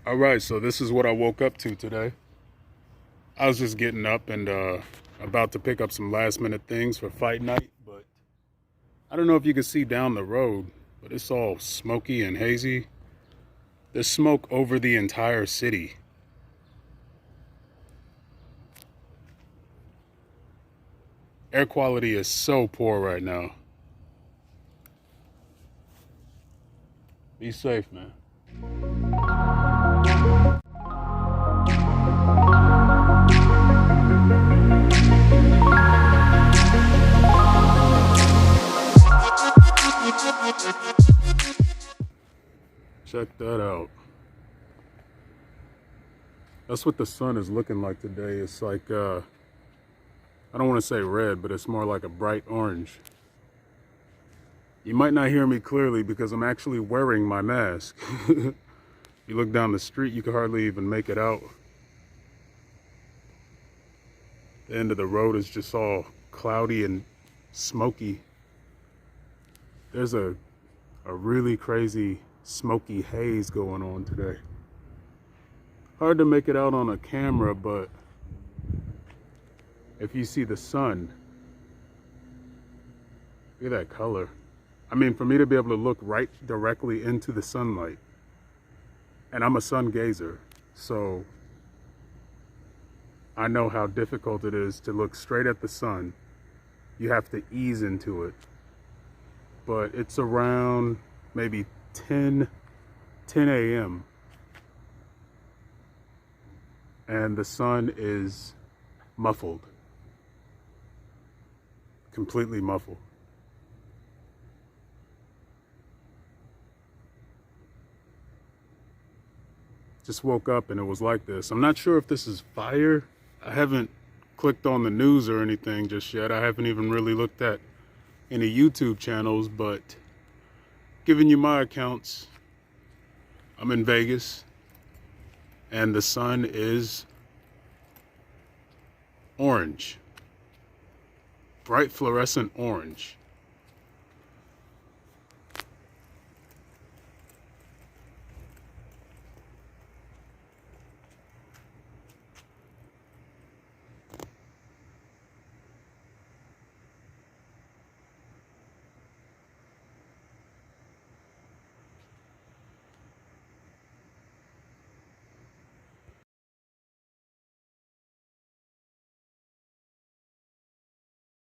All right, so this is what I woke up to today. I was just getting up and about to pick up some last minute things for fight night, but I don't know if you can see down the road, but it's all smoky and hazy. There's smoke over the entire city. Air quality is so poor right now. Be safe, man. Check that out. That's what the sun is looking like today. It's like, I don't want to say red, but it's more like a bright orange. You might not hear me clearly because I'm actually wearing my mask. You look down the street, you can hardly even make it out. The end of the road is just all cloudy and smoky. There's a really crazy smoky haze going on today. Hard to make it out on a camera, but if you see the sun, look at that color. I mean, for me to be able to look right directly into the sunlight, and I'm a sun gazer, so I know how difficult it is to look straight at the sun. You have to ease into it. But it's around maybe 10 a.m. and the sun is muffled, completely muffled. Just woke up and it was like this. I'm not sure if this is fire. I haven't clicked on the news or anything just yet. I haven't even really looked at any YouTube channels, but giving you my accounts, I'm in Vegas and the sun is orange, bright fluorescent orange.